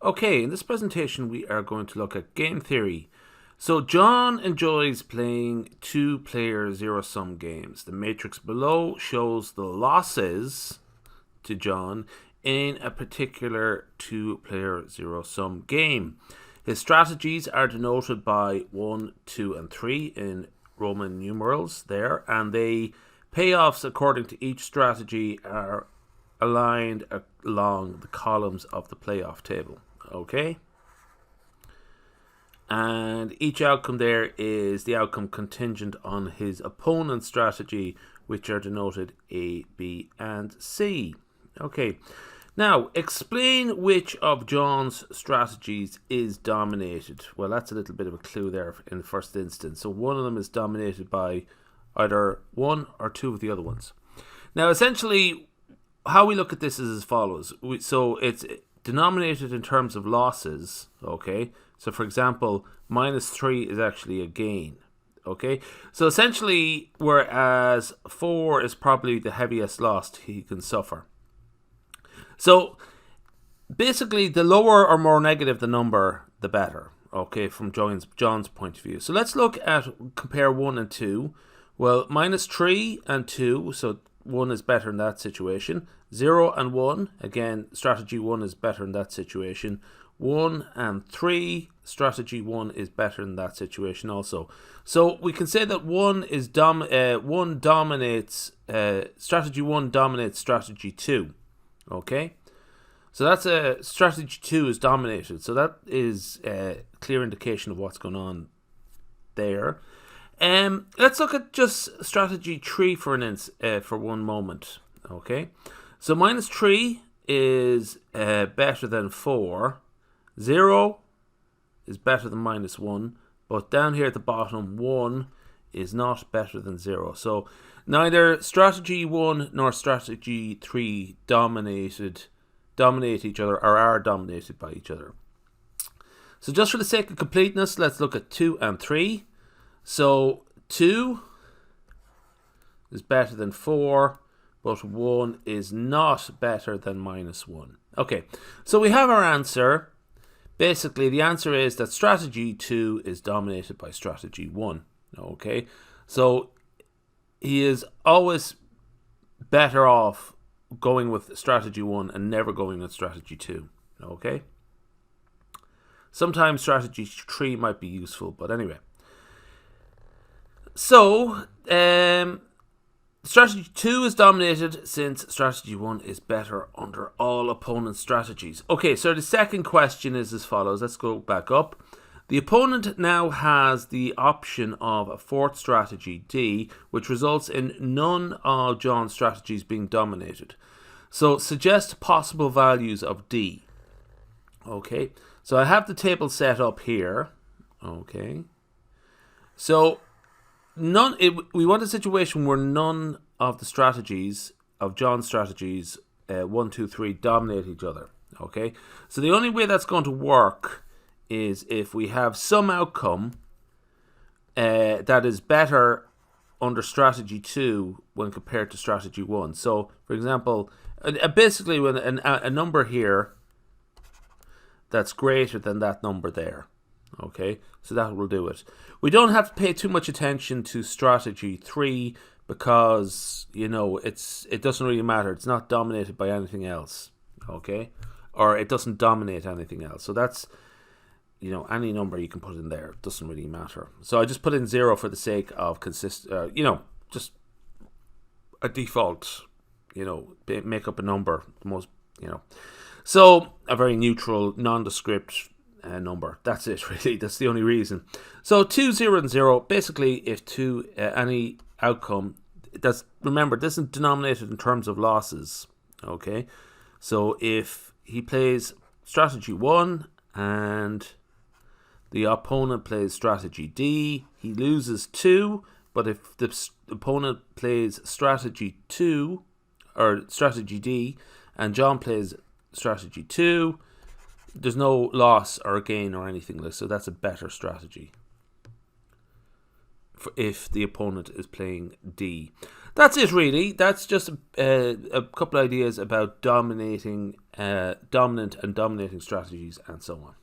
Okay, in this presentation we are going to look at game theory. So John enjoys playing two-player zero-sum games. The matrix below shows the losses to John in a particular two-player zero-sum game. His strategies are denoted by 1, 2, and 3 in Roman numerals there, and the payoffs according to each strategy are aligned along the columns of the playoff table. Okay? And each outcome there is the outcome contingent on his opponent's strategy, which are denoted A, B, and C. Okay. Now, explain which of John's strategies is dominated. Well, that's a little bit of a clue there in the first instance. So one of them is dominated by either one or two of the other ones. Now, essentially, how we look at this is as follows. So it's denominated in terms of losses, okay? So, for example, -3 is actually a gain, okay? So, essentially, whereas 4 is probably the heaviest loss he can suffer. So, basically, the lower or more negative the number, the better, okay, from John's point of view. So, let's look at, compare 1 and 2. Well, -3 and 2, so 1 is better in that situation. 0 and 1, again, strategy 1 is better in that situation. 1 and 3, strategy 1 is better in that situation also. So we can say that strategy 1 dominates strategy 2. Okay? So that's strategy 2 is dominated. So that is a clear indication of what's going on there. Let's look at just strategy 3 for one moment. Okay, so -3 is better than 4. 0 is better than -1, but down here at the bottom, 1 is not better than 0. So neither strategy 1 nor strategy 3 dominate each other or are dominated by each other. So just for the sake of completeness, let's look at 2 and 3. So 2 is better than 4, but 1 is not better than -1. Okay, so we have our answer. Basically, the answer is that strategy 2 is dominated by strategy 1. Okay, so he is always better off going with strategy 1 and never going with strategy 2. Okay, sometimes strategy 3 might be useful, but anyway. So, strategy 2 is dominated since strategy 1 is better under all opponent strategies. Okay, so the second question is as follows. Let's go back up. The opponent now has the option of a fourth strategy, D, which results in none of John's strategies being dominated. So, suggest possible values of D. Okay, so I have the table set up here. Okay, so we want a situation where none of the strategies of John's strategies 1, 2, 3 dominate each other. Okay, so the only way that's going to work is if we have some outcome that is better under strategy 2 when compared to strategy 1. So, for example, basically when a number here that's greater than that number there. Okay, so that will do it. We don't have to pay too much attention to strategy 3 because, it doesn't really matter. It's not dominated by anything else. Okay, or it doesn't dominate anything else. So that's, any number you can put in there. It doesn't really matter. So I just put in 0 for the sake of just a default, make up a number. So a very neutral, nondescript number. That's it, really. That's the only reason. So 2, 0, and 0. Basically, if any outcome, remember, this isn't denominated in terms of losses. Okay, so if he plays strategy 1 and the opponent plays strategy D, he loses 2. But if the opponent plays strategy 2 or strategy D, and John plays strategy 2, there's no loss or gain or anything like. So that's a better strategy if the opponent is playing D. That's it, really. That's just a couple ideas about dominant and dominating strategies and so on.